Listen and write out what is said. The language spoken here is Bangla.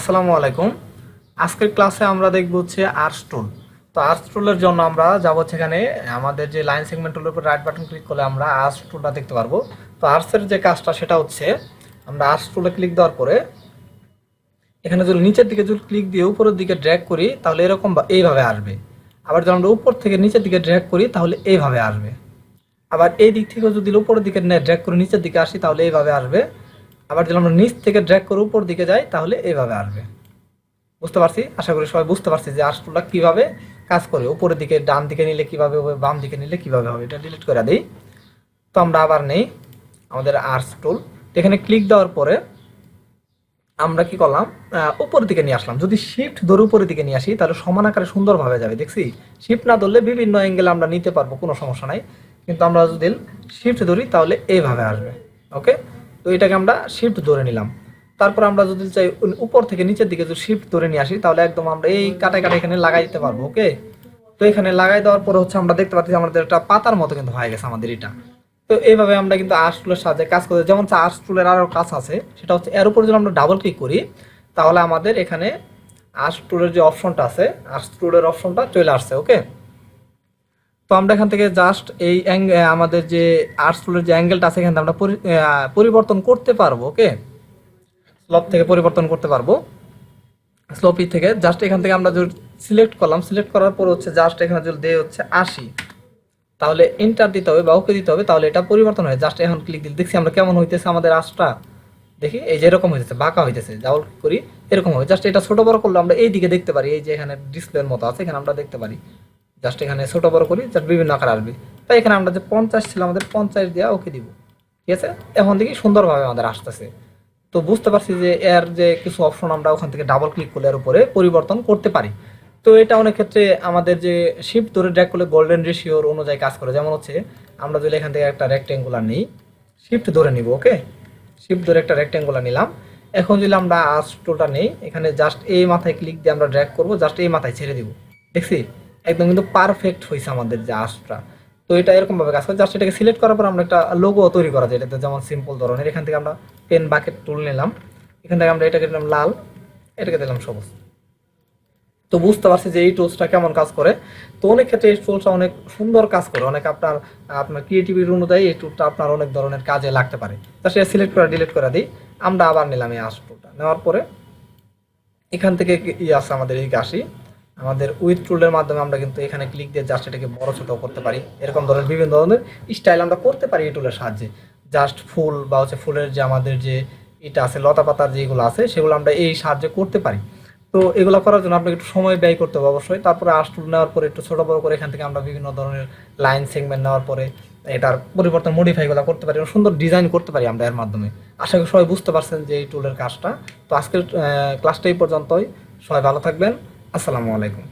আসসালামু আলাইকুম। আজকের ক্লাসে আমরা দেখব হচ্ছে আর্টস টুল। তো আর্টস টুলের জন্য আমরা যাব সেখানে আমাদের যে লাইন সেগমেন্ট টুলের উপর রাইট বাটন ক্লিক করলে আমরা আর্টস টুলটা দেখতে পারবো। তো আর্টসের যে কাজটা সেটা হচ্ছে আমরা আর্টস টুলে ক্লিক দেওয়ার পরে এখানে যদি নিচের দিকে যদি ক্লিক দিয়ে উপরের দিকে ড্র্যাগ করি তাহলে এরকম এইভাবে আসবে। আবার যদি আমরা উপর থেকে নিচের দিকে ড্র্যাগ করি তাহলে এইভাবে আসবে। আবার এই দিক থেকে যদি উপরের দিকে ড্র্যাগ করে নিচের দিকে আসি তাহলে এইভাবে আসবে। আবার যদি আমরা নিচ থেকে ড্র্যাগ করে উপর দিকে যাই তাহলে এইভাবে আসবে। বুঝতে পারছি, আশা করি সবাই বুঝতে পারছি যে আর্টস টুলটা কীভাবে কাজ করে, উপরের দিকে ডান দিকে নিলে কীভাবে হবে, বাম দিকে নিলে কীভাবে হবে। এটা ডিলিট করে দিই। তো আমরা আবার নেই আমাদের আর্টস টুল, এখানে ক্লিক দেওয়ার পরে আমরা কি করলাম, উপরের দিকে নিয়ে আসলাম। যদি শিফট ধরে উপরের দিকে নিয়ে আসি তাহলে সমান আকারে সুন্দরভাবে যাবে। দেখছি শিফট না ধরলে বিভিন্ন অ্যাঙ্গেল আমরা নিতে পারবো, কোনো সমস্যা নাই। কিন্তু আমরা যদি শিফট ধরি তাহলে এইভাবে আসবে। ওকে, তো এটাকে আমরা শিফট ধরে নিলাম। তারপর আমরা যদি চাই উপর থেকে নিচের দিকে যদি শিফট ধরে নিয়ে আসি তাহলে একদম আমরা এই কাটায় কাটায় এখানে লাগাই দিতে পারবো। ওকে, তো এখানে লাগাই দেওয়ার পরে হচ্ছে আমরা দেখতে পাচ্ছি আমাদের একটা পাতার মতো কিন্তু হয়ে গেছে আমাদের এটা। তো এইভাবে আমরা কিন্তু আর্টস টুলের সাহায্যে কাজ করি। যেমন আর্টস টুলের আরও কাজ আছে, সেটা হচ্ছে এর উপর যদি আমরা ডাবল ক্লিক করি তাহলে আমাদের এখানে আর্টস টুলের যে অপশনটা আছে, আর্টস টুলের অপশনটা চলে আসছে। ওকে, তো আমরা এখান থেকে জাস্ট এই আমাদের যে আর্টস টুলের যে অ্যাঙ্গেলটা আছে এখান থেকে আমরা পরিবর্তন করতে পারবো। ওকে, স্লোপ থেকে পরিবর্তন করতে পারবো। স্লোপি থেকে জাস্ট এখান থেকে আমরা যদি সিলেক্ট করলাম, সিলেক্ট করার পর হচ্ছে জাস্ট এখানে যদি দেয় হচ্ছে 80, তাহলে এন্টার দিতে হবে বা ওকে দিতে হবে, তাহলে এটা পরিবর্তন হয়। জাস্ট এখন ক্লিক দিলে দেখছি আমরা কেমন হইতেছে আমাদের আঁচটা। দেখি এই যে এরকম হইতেছে, বাঁকা হইতেছে, ডাবল করি এরকম হবে। জাস্ট এটা ছোট বড় করলে আমরা এই দিকে দেখতে পারি, এই যে এখানে ডিসপ্লের মতো আছে এখানে আমরা দেখতে পারি। জাস্ট এখানে ছোট বড় করি, জাস্ট বিভিন্ন আকার আসবে। তাই এখানে আমরা যে 50 ছিল আমাদের 50 দেওয়া ওকে দিব। ঠিক আছে, এখন দেখি সুন্দরভাবে আমাদের আসতেছে। তো বুঝতে পারছি যে এর যে কিছু অপশন আমরা ওখান থেকে ডাবল ক্লিক করলে এর উপরে পরিবর্তন করতে পারি। তো এটা অনেক ক্ষেত্রে আমাদের যে শিফট ধরে ড্র্যাগ করলে গোল্ডেন রেশিওর অনুযায়ী কাজ করে। যেমন হচ্ছে আমরা যদি এখান থেকে একটা রেক্টেঙ্গুলার নিই, শিফট ধরে নিব। ওকে, শিফট ধরে একটা রেক্টেঙ্গুলার নিলাম। এখন যদি আমরা আর্টস টুলটা নেই, এখানে জাস্ট এই মাথায় ক্লিক দিয়ে আমরা ড্র্যাগ করব, জাস্ট এই মাথায় ছেড়ে দিব। দেখছি একদম কিন্তু পারফেক্ট হয়েছে আমাদের যে আর্টসটা। তো এটা এরকম ভাবে কাজ করে। জাস্ট এটাকে সিলেক্ট করার পর আমরা একটা লোগো তৈরি করা যায় এটাতে, যেমন সিম্পল ধরনের। এখান থেকে আমরা পেন বাকেট টুল নিলাম, এখান থেকে আমরা এটাকে দিলাম লাল, এটাকে দিলাম সবুজ। তো বুঝতে পারছি যে এই টুলসটা কেমন কাজ করে। তো অনেক ক্ষেত্রে এই টুলসটা অনেক সুন্দর কাজ করে, অনেক আপনার আপনার ক্রিয়েটিভিটি অনুযায়ী এই টুলটা আপনার অনেক ধরনের কাজে লাগতে পারে। তা সেটা সিলেক্ট করে ডিলিট করে দিই। আমরা আবার নিলাম এই আর্টস টুলটা, নেওয়ার পরে এখান থেকে আছে আমাদের এই আসি আমাদের উইথ টুলের মাধ্যমে আমরা কিন্তু এখানে ক্লিক দিয়ে জাস্ট এটাকে বড় ছোট করতে পারি। এরকম ধরনের বিভিন্ন ধরনের স্টাইল আমরা করতে পারি এই টুলের সাহায্যে। জাস্ট ফুল বা হচ্ছে ফুলের যে আমাদের যে এটা আছে, লতা পাতার যেগুলো আছে সেগুলো আমরা এই সাহায্যে করতে পারি। তো এগুলো করার জন্য আপনাকে একটু সময় ব্যয় করতে হবে অবশ্যই। তারপরে আর্টস টুল নেওয়ার পরে একটু ছোটো বড়ো করে এখান থেকে আমরা বিভিন্ন ধরনের লাইন সেগমেন্ট নেওয়ার পরে এটার পরিবর্তন মডিফাইগুলো করতে পারি, সুন্দর ডিজাইন করতে পারি আমরা এর মাধ্যমে। আশা করি সবাই বুঝতে পারছেন যে এই টুলের কাজটা। তো আজকের ক্লাসটা এই পর্যন্তই। সবাই ভালো থাকবেন। আসসালামু আলাইকুম।